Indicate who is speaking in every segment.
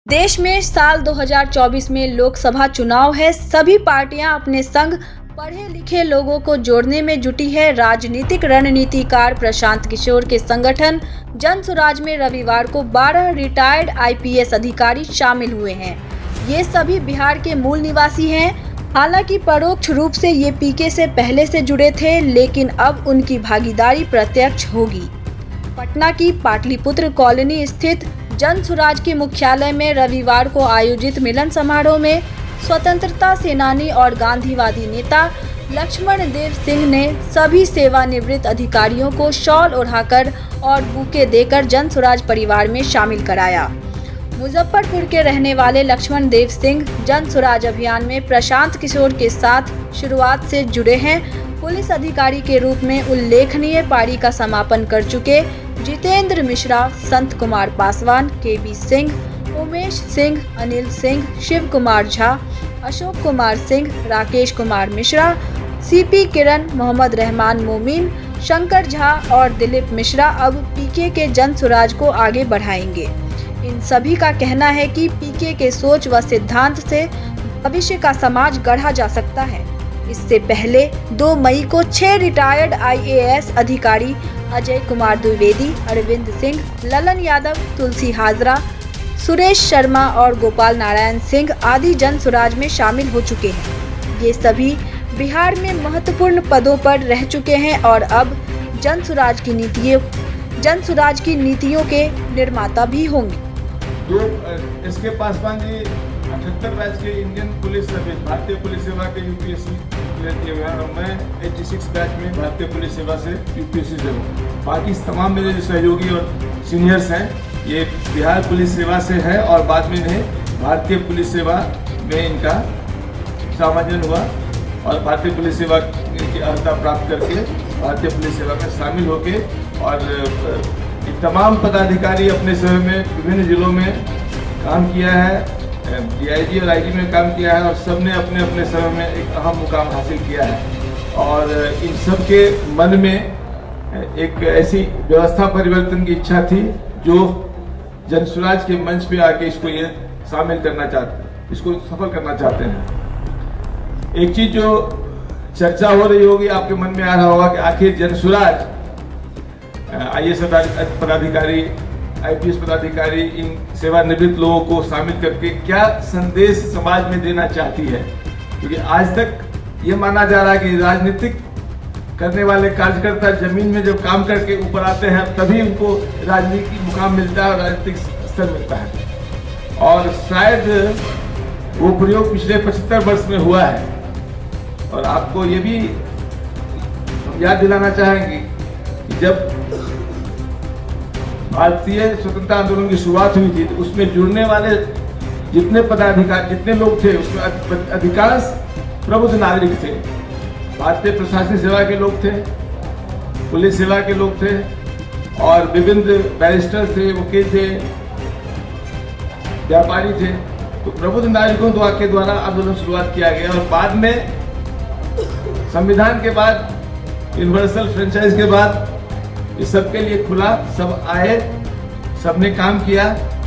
Speaker 1: देश में साल 2024 में लोकसभा चुनाव है। सभी पार्टियां अपने संग पढ़े लिखे लोगों को जोड़ने में जुटी है। राजनीतिक रणनीतिकार प्रशांत किशोर के संगठन जन सुराज में रविवार को 12 रिटायर्ड आईपीएस अधिकारी शामिल हुए हैं। ये सभी बिहार के मूल निवासी हैं। हालांकि परोक्ष रूप से ये पीके से पहले से जुड़े थे, लेकिन अब उनकी भागीदारी प्रत्यक्ष होगी। पटना की पाटलिपुत्र कॉलोनी स्थित जन सुराज के मुख्यालय में रविवार को आयोजित मिलन समारोह में स्वतंत्रता सेनानी और गांधीवादी नेता लक्ष्मण देव सिंह ने सभी सेवानिवृत्त अधिकारियों को शॉल ओढ़ाकर और बुके देकर जन सुराज परिवार में शामिल कराया। मुजफ्फरपुर के रहने वाले लक्ष्मण देव सिंह जन सुराज अभियान में प्रशांत किशोर के साथ शुरुआत से जुड़े हैं। पुलिस अधिकारी के रूप में उल्लेखनीय पारी का समापन कर चुके जितेंद्र मिश्रा, संत कुमार पासवान, केबी सिंह, उमेश सिंह, अनिल सिंह, शिव कुमार झा, अशोक कुमार सिंह, राकेश कुमार मिश्रा, सीपी किरण, मोहम्मद रहमान मोमीन, शंकर झा और दिलीप मिश्रा अब पीके के जन सुराज को आगे बढ़ाएंगे। इन सभी का कहना है कि पीके के सोच व सिद्धांत से भविष्य का समाज गढ़ा जा सकता है। इससे पहले 2 मई को 6 रिटायर्ड आईएएस अधिकारी अजय कुमार द्विवेदी, अरविंद सिंह, ललन यादव, तुलसी हाजरा, सुरेश शर्मा और गोपाल नारायण सिंह आदि जन सुराज में शामिल हो चुके हैं। ये सभी बिहार में महत्वपूर्ण पदों पर रह चुके हैं और अब जन सुराज की नीतियों के निर्माता भी होंगे।
Speaker 2: इसके पासवान जी 78 बैच के इंडियन पुलिस सर्विस भारतीय पुलिस सेवा के यूपीएससी क्लियर किए हुए हैं और मैं 86 बैच में भारतीय पुलिस सेवा से यूपीएससी से हूँ। बाकी तमाम मेरे जो सहयोगी और सीनियर्स हैं ये बिहार पुलिस सेवा से है और बाद में इन्हें भारतीय पुलिस सेवा में इनका समायोजन हुआ और भारतीय पुलिस सेवा की अर्हता प्राप्त करके भारतीय पुलिस सेवा में शामिल होके और तमाम पदाधिकारी अपने समय में विभिन्न जिलों में काम किया है, डीआईजी और आईजी में काम किया है और सबने अपने अपने समय में एक अहम मुकाम हासिल किया है और इन सब के मन में एक ऐसी व्यवस्था परिवर्तन की इच्छा थी जो जन सुराज के मंच पे आके इसको ये शामिल करना चाहते, इसको सफल करना चाहते हैं। एक चीज जो चर्चा हो रही होगी, आपके मन में आ रहा होगा कि आखिर जन सुराज आईएएस पदाधिकारी, आईपीएस पदाधिकारी, इन सेवानिवृत्त लोगों को शामिल करके क्या संदेश समाज में देना चाहती है। क्योंकि आज तक ये माना जा रहा है कि राजनीतिक करने वाले कार्यकर्ता जमीन में जब काम करके ऊपर आते हैं तभी उनको राजनीतिक मुकाम मिलता है और राजनीतिक स्तर मिलता है और शायद वो प्रयोग पिछले 75 वर्ष में हुआ है। और आपको ये भी याद दिलाना चाहेंगे कि जब भारतीय स्वतंत्रता आंदोलन की शुरुआत हुई थी तो उसमें जुड़ने वाले जितने पदाधिकारी, जितने लोग थे उसमें अधिकांश प्रबुद्ध नागरिक थे। भारतीय प्रशासनिक सेवा के लोग थे, पुलिस सेवा के लोग थे और विभिन्न बैरिस्टर थे, वकील थे, व्यापारी थे। तो प्रबुद्ध नागरिकों के द्वारा आंदोलन शुरुआत किया गया और बाद में संविधान के बाद, यूनिवर्सल फ्रेंचाइज के बाद इस सबके लिए खुला, सब आए, सबने काम किया।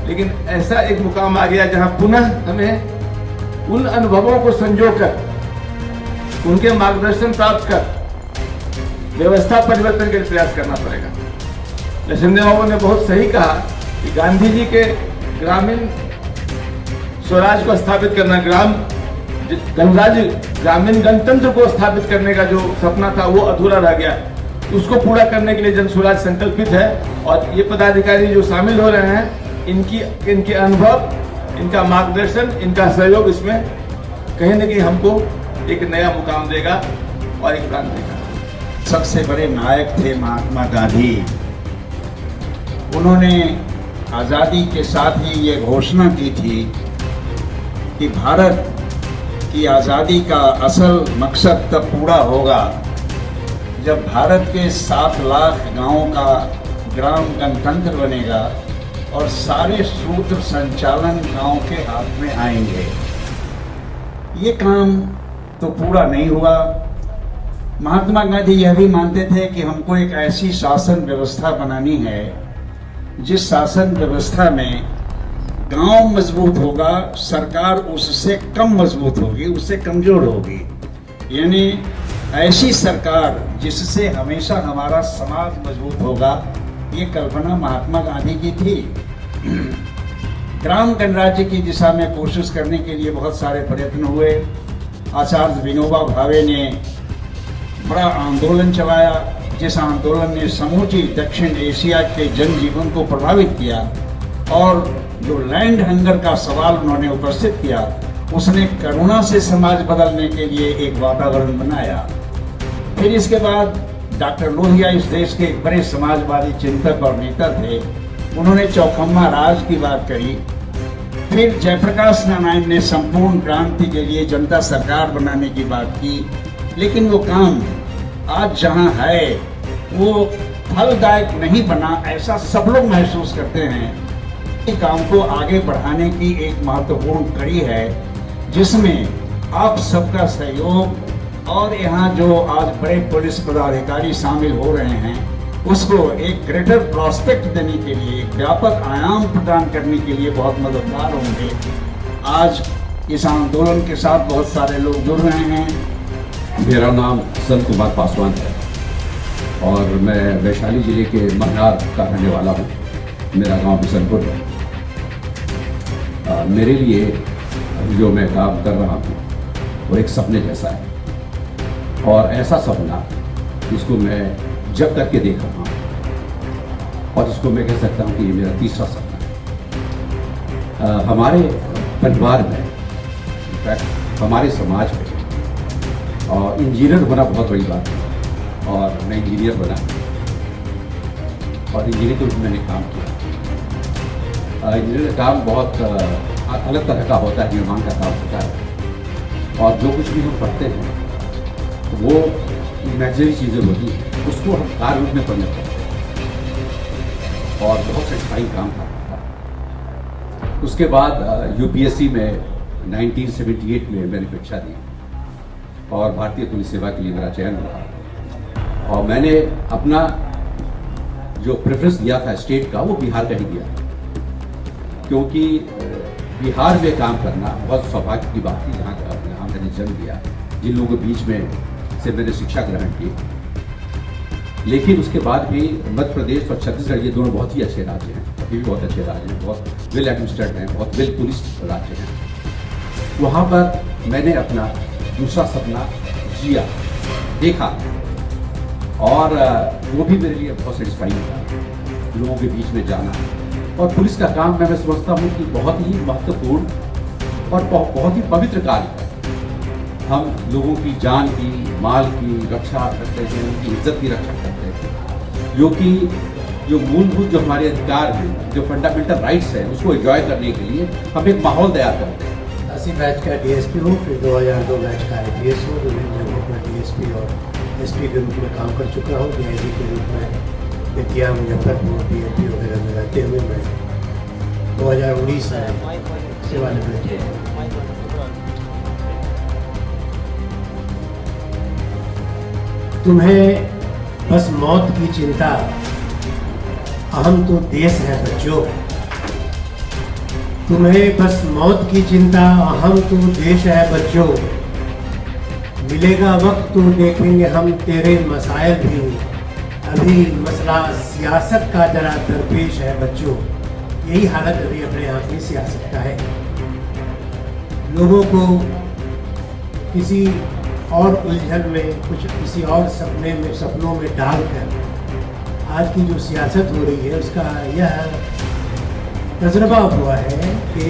Speaker 2: लेकिन ऐसा एक मुकाम आ गया जहां पुनः हमें उन अनुभवों को संजोकर, उनके मार्गदर्शन प्राप्त कर व्यवस्था परिवर्तन के लिए प्रयास करना पड़ेगा। लक्ष्मण देव बाबू ने बहुत सही कहा कि गांधी जी के ग्रामीण स्वराज को स्थापित करना, ग्रामीण गणतंत्र को स्थापित करने का जो सपना था वो अधूरा रह गया। उसको पूरा करने के लिए जन सुराज संकल्पित है और ये पदाधिकारी जो शामिल हो रहे हैं इनके अनुभव, इनका मार्गदर्शन, इनका सहयोग इसमें कहीं न कहीं हमको एक नया मुकाम देगा और एक प्राण देगा।
Speaker 3: सबसे बड़े नायक थे महात्मा गांधी। उन्होंने आज़ादी के साथ ही ये घोषणा की थी कि भारत की आज़ादी का असल मकसद तब पूरा होगा जब भारत के 7 लाख गांवों का ग्राम गणतंत्र बनेगा और सारे सूत्र संचालन गांव के हाथ में आएंगे। ये काम तो पूरा नहीं हुआ। महात्मा गांधी यह भी मानते थे कि हमको एक ऐसी शासन व्यवस्था बनानी है जिस शासन व्यवस्था में गांव मजबूत होगा, सरकार उससे कम मजबूत होगी, उससे कमजोर होगी। यानी ऐसी सरकार जिससे हमेशा हमारा समाज मजबूत होगा, ये कल्पना महात्मा गांधी की थी। ग्राम गणराज्य की दिशा में कोशिश करने के लिए बहुत सारे प्रयत्न हुए। आचार्य विनोबा भावे ने बड़ा आंदोलन चलाया, जिस आंदोलन ने समूची दक्षिण एशिया के जनजीवन को प्रभावित किया, और जो लैंड हंगर का सवाल उन्होंने उपस्थित किया, उसने करुणा से समाज बदलने के लिए एक वातावरण बनाया। फिर इसके बाद डॉक्टर लोहिया इस देश के एक बड़े समाजवादी चिंतक और नेता थे। उन्होंने चौखम्मा राज की बात करी। फिर जयप्रकाश नारायण ने संपूर्ण क्रांति के लिए जनता सरकार बनाने की बात की। लेकिन वो काम आज जहां है वो फलदायक नहीं बना, ऐसा सब लोग महसूस करते हैं। इस काम को आगे बढ़ाने की एक महत्वपूर्ण कड़ी है, जिसमें आप सबका सहयोग और यहाँ जो आज बड़े पुलिस पदाधिकारी शामिल हो रहे हैं, उसको एक ग्रेटर प्रोस्पेक्ट देने के लिए, एक व्यापक आयाम प्रदान करने के लिए बहुत मददगार होंगे। आज इस आंदोलन के साथ बहुत सारे लोग जुड़ रहे हैं।
Speaker 4: मेरा नाम संत कुमार पासवान है और मैं वैशाली जिले के महनार का रहने वाला हूँ। मेरा गांव बिशनपुर है। मेरे लिए जो मैं काम कर रहा हूँ वो एक सपने जैसा है, और ऐसा सपना जिसको मैं जब तक के देख रहा हूँ, और जिसको मैं कह सकता हूँ कि ये मेरा तीसरा सपना है। हमारे परिवार में, इनफैक्ट हमारे समाज में, और इंजीनियर होना बहुत बड़ी बात है, और मैं इंजीनियर बना और इंजीनियर के रूप में मैंने काम किया। इंजीनियर का काम बहुत अलग तरह का होता है, निर्माण का काम होता है, और जो कुछ भी हम पढ़ते हैं वो इमेजिनरी चीज़ें होती हैं, उसको हम कार्य रूप में परिणत करते हैं, और बहुत सेटिस्फाइंग काम करता है। उसके बाद यूपीएससी में 1978 में मैंने परीक्षा दी और भारतीय पुलिस सेवा के लिए मेरा चयन हुआ, और मैंने अपना जो प्रेफरेंस दिया था स्टेट का, वो बिहार का ही दिया, क्योंकि बिहार में काम करना बहुत सौभाग्य की बात थी। जहाँ मैंने जन्म लिया, जिन लोगों के बीच में से मैंने शिक्षा ग्रहण की। लेकिन उसके बाद भी मध्य प्रदेश और छत्तीसगढ़, ये दोनों बहुत ही अच्छे राज्य हैं, अभी भी बहुत अच्छे राज्य हैं, बहुत वेल एडमिनिस्ट्रेड हैं, बहुत वेल पुलिस राज्य हैं। वहाँ पर मैंने अपना दूसरा सपना जिया, देखा, और वो भी मेरे लिए बहुत सेटिस्फाइंग था। लोगों के बीच में जाना, और पुलिस का काम मैं समझता हूँ कि बहुत ही महत्वपूर्ण और बहुत ही पवित्र कार्य है। हम लोगों की जान की, माल की रक्षा करते हैं, उनकी इज्जत की रक्षा करते हैं, जो मूलभूत जो हमारे अधिकार हैं, जो फंडामेंटल राइट्स हैं, उसको एंजॉय करने के लिए हम एक माहौल तैयार करते हैं।
Speaker 5: 80 बैच का डीएसपी हूँ, फिर 2002 बैच का आईपीएस हूँ, विभिन्न जगहों पर डीएसपी और एसपी के रूप में काम कर चुका हूँ। डीआईजी के रूप में बेतिया, मुजफ्फरपुर, पीएमपी वगैरह में रहते हुए मैं 2019 में सेवानिवृत्त हुआ। तुम्हें बस मौत की चिंता, अहम तो देश है बच्चों। तुम्हें बस मौत की चिंता, अहम तो देश है बच्चों। मिलेगा वक्त तो देखेंगे हम तेरे मसाइल भी, अभी मसला सियासत का जरा दरपेश है बच्चों। यही हालत अभी अपने यहाँ की सियासत का है। लोगों को किसी और उलझन में, किसी और सपनों में डालकर आज की जो सियासत हो रही है, उसका यह तजुर्बा हुआ है कि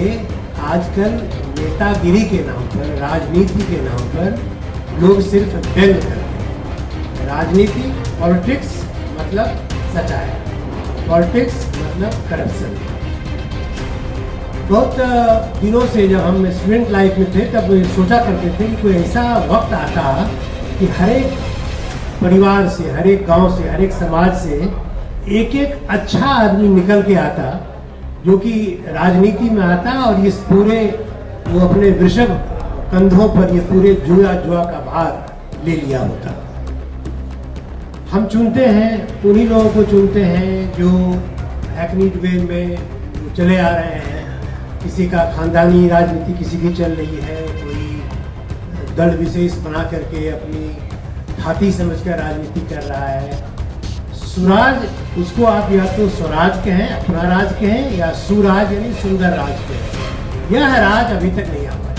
Speaker 5: आजकल नेतागिरी के नाम पर, राजनीति के नाम पर लोग सिर्फ व्यंग करते हैं। राजनीति, पॉलिटिक्स मतलब सच्चाई, पॉलिटिक्स मतलब करप्शन। बहुत दिनों से जब हम स्टूडेंट लाइफ में थे, तब सोचा करते थे कि कोई ऐसा वक्त आता कि हर एक परिवार से, हर एक गांव से, हर एक समाज से एक एक अच्छा आदमी निकल के आता, जो कि राजनीति में आता, और इस पूरे वो अपने वृषभ कंधों पर ये पूरे जुआ का भार ले लिया होता। हम चुनते हैं, उन्हीं लोगों को चुनते हैं जो हैकनीड वे में चले आ रहे हैं, किसी का खानदानी राजनीति किसी की चल रही है, कोई दल विशेष बना करके अपनी खाती समझकर राजनीति कर रहा है। सुराज उसको आप या तो स्वराज कहें, अपना राज कहें, या सुराज यानी सुंदर राज कहें। यह राज अभी तक नहीं आ पाया।